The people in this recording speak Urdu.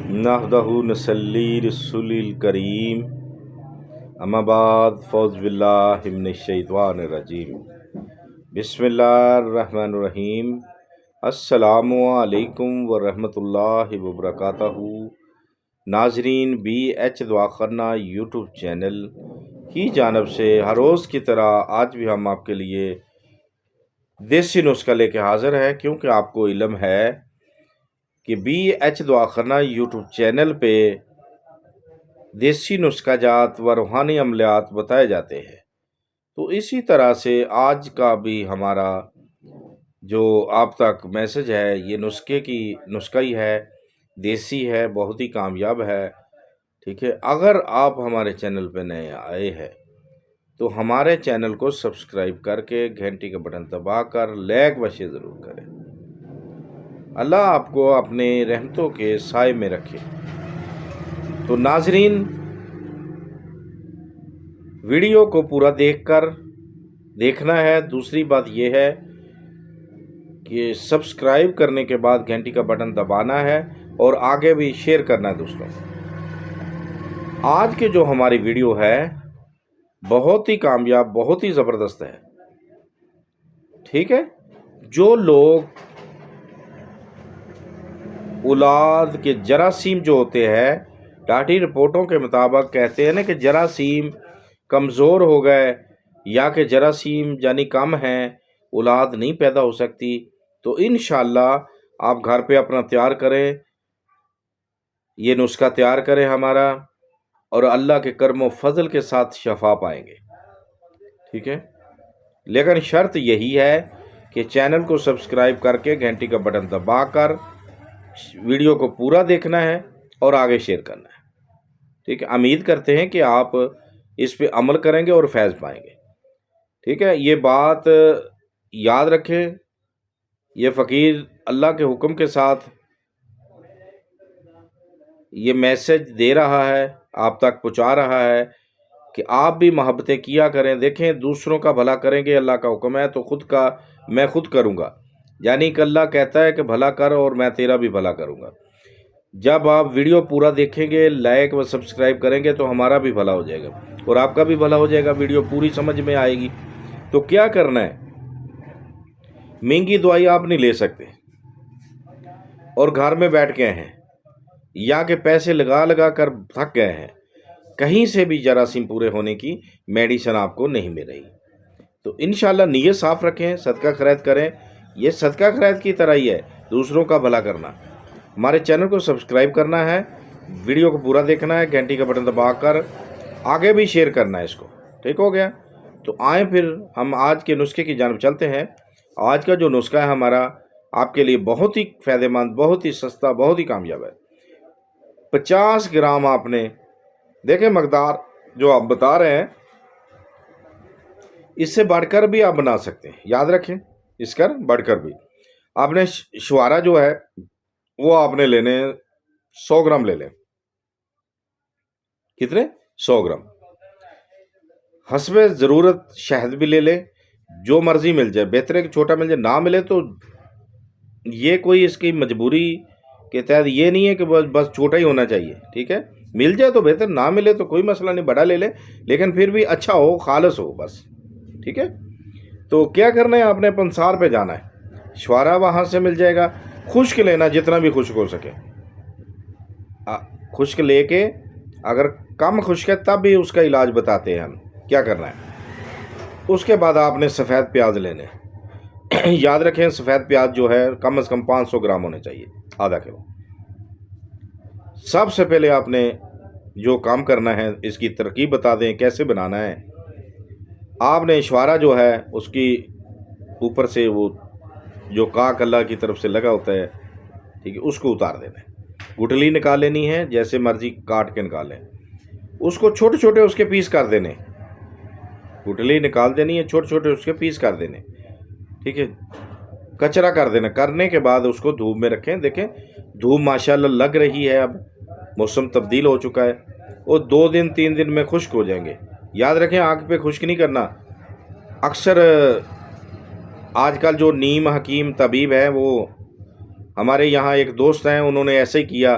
نحمدہ نصلی رسول کریم اما بعد فوز باللہ من الشیطان الرجیم بسم اللہ الرحمن الرحیم السلام علیکم ورحمۃ اللہ وبرکاتہ۔ ناظرین، بی ایچ دعا خانہ یوٹیوب چینل کی جانب سے ہر روز کی طرح آج بھی ہم آپ کے لیے دیسی نسخہ لے کے حاضر ہیں، کیونکہ آپ کو علم ہے کہ بی ایچ دعا خانہ یوٹیوب چینل پہ دیسی نسخہ جات و روحانی عملیات بتائے جاتے ہیں۔ تو اسی طرح سے آج کا بھی ہمارا جو آپ تک میسج ہے یہ نسخہ ہی ہے، دیسی ہے، بہت ہی کامیاب ہے، ٹھیک ہے۔ اگر آپ ہمارے چینل پہ نئے آئے ہیں تو ہمارے چینل کو سبسکرائب کر کے گھنٹی کا بٹن دبا کر لائک و شیئر ضرور کریں۔ اللہ آپ کو اپنے رحمتوں کے سائے میں رکھے۔ تو ناظرین، ویڈیو کو پورا دیکھنا ہے۔ دوسری بات یہ ہے کہ سبسکرائب کرنے کے بعد گھنٹی کا بٹن دبانا ہے اور آگے بھی شیئر کرنا ہے دوستوں۔ آج کے جو ہماری ویڈیو ہے بہت ہی کامیاب، بہت ہی زبردست ہے، ٹھیک ہے۔ جو لوگ اولاد کے جراثیم جو ہوتے ہیں، ڈاکٹری رپورٹوں کے مطابق کہتے ہیں نا کہ جراثیم کمزور ہو گئے یا کہ جراثیم یعنی کم ہیں، اولاد نہیں پیدا ہو سکتی، تو انشاءاللہ آپ گھر پہ اپنا تیار کریں، یہ نسخہ تیار کریں ہمارا، اور اللہ کے کرم و فضل کے ساتھ شفا پائیں گے، ٹھیک ہے۔ لیکن شرط یہی ہے کہ چینل کو سبسکرائب کر کے گھنٹی کا بٹن دبا کر ویڈیو کو پورا دیکھنا ہے اور آگے شیئر کرنا ہے، ٹھیک ہے۔ امید کرتے ہیں کہ آپ اس پہ عمل کریں گے اور فیض پائیں گے، ٹھیک ہے۔ یہ بات یاد رکھیں، یہ فقیر اللہ کے حکم کے ساتھ یہ میسج دے رہا ہے، آپ تک پہنچا رہا ہے کہ آپ بھی محبتیں کیا کریں۔ دیکھیں، دوسروں کا بھلا کریں گے، اللہ کا حکم ہے، تو خود کا میں خود کروں گا، یعنی کہ اللہ کہتا ہے کہ بھلا کر اور میں تیرا بھی بھلا کروں گا۔ جب آپ ویڈیو پورا دیکھیں گے، لائک و سبسکرائب کریں گے تو ہمارا بھی بھلا ہو جائے گا اور آپ کا بھی بھلا ہو جائے گا، ویڈیو پوری سمجھ میں آئے گی۔ تو کیا کرنا ہے، مہنگی دوائی آپ نہیں لے سکتے اور گھر میں بیٹھ گئے ہیں یا کہ پیسے لگا کر تھک گئے ہیں، کہیں سے بھی جراثیم پورے ہونے کی میڈیسن آپ کو نہیں مل رہی، تو انشاءاللہ نیت صاف رکھیں، صدقہ خیرات کریں۔ یہ صدقہ خیرات کی طرح ہی ہے، دوسروں کا بھلا کرنا۔ ہمارے چینل کو سبسکرائب کرنا ہے، ویڈیو کو پورا دیکھنا ہے، گھنٹی کا بٹن دبا کر آگے بھی شیئر کرنا ہے اس کو، ٹھیک ہو گیا۔ تو آئیں پھر ہم آج کے نسخے کی جانب چلتے ہیں۔ آج کا جو نسخہ ہے ہمارا آپ کے لیے بہت ہی فائدہ مند، بہت ہی سستا، بہت ہی کامیاب ہے۔ 50 گرام آپ نے، دیکھیں مقدار جو آپ بتا رہے ہیں، اس سے بڑھ کر بھی آپ بنا سکتے ہیں، یاد رکھیں، اس کر بڑھ کر بھی آپ نے شوارہ جو ہے وہ آپ نے لینے 100 گرام لے لیں۔ کتنے؟ 100 گرام۔ حسب ضرورت شہد بھی لے لیں، جو مرضی مل جائے، بہتر ہے کہ چھوٹا مل جائے، نہ ملے تو یہ کوئی اس کی مجبوری کے تحت یہ نہیں ہے کہ بس چھوٹا ہی ہونا چاہیے، ٹھیک ہے۔ مل جائے تو بہتر، نہ ملے تو کوئی مسئلہ نہیں، بڑا لے لیں، لیکن پھر بھی اچھا ہو، خالص ہو بس، ٹھیک ہے۔ تو کیا کرنا ہے، آپ نے پنسار پہ جانا ہے، شوارہ وہاں سے مل جائے گا، خشک لینا جتنا بھی خشک ہو سکے، خشک لے کے، اگر کم خشک ہے تب بھی اس کا علاج بتاتے ہیں ہم کیا کرنا ہے۔ اس کے بعد آپ نے سفید پیاز لینے، یاد رکھیں سفید پیاز جو ہے کم از کم 500 گرام ہونے چاہیے، آدھا کلو۔ سب سے پہلے آپ نے جو کام کرنا ہے، اس کی ترکیب بتا دیں کیسے بنانا ہے۔ آپ نے شوارہ جو ہے اس کی اوپر سے وہ جو کاک اللہ کی طرف سے لگا ہوتا ہے، ٹھیک ہے، اس کو اتار دینا ہے۔ گٹلی نکال لینی ہے، جیسے مرضی کاٹ کے نکالیں، اس کو چھوٹے چھوٹے اس کے پیس کر دینے، گٹلی نکال دینی ہے، چھوٹے چھوٹے اس کے پیس کر دینے، ٹھیک ہے، کچرا کر دینا۔ کرنے کے بعد اس کو دھوپ میں رکھیں، دیکھیں دھوپ ماشاءاللہ لگ رہی ہے، اب موسم تبدیل ہو چکا ہے، اور 2 دن 3 دن میں خشک ہو جائیں گے۔ یاد رکھیں آگ پہ خشک نہیں کرنا۔ اکثر آج کل جو نیم حکیم طبیب ہے، وہ ہمارے یہاں ایک دوست ہیں، انہوں نے ایسے ہی کیا،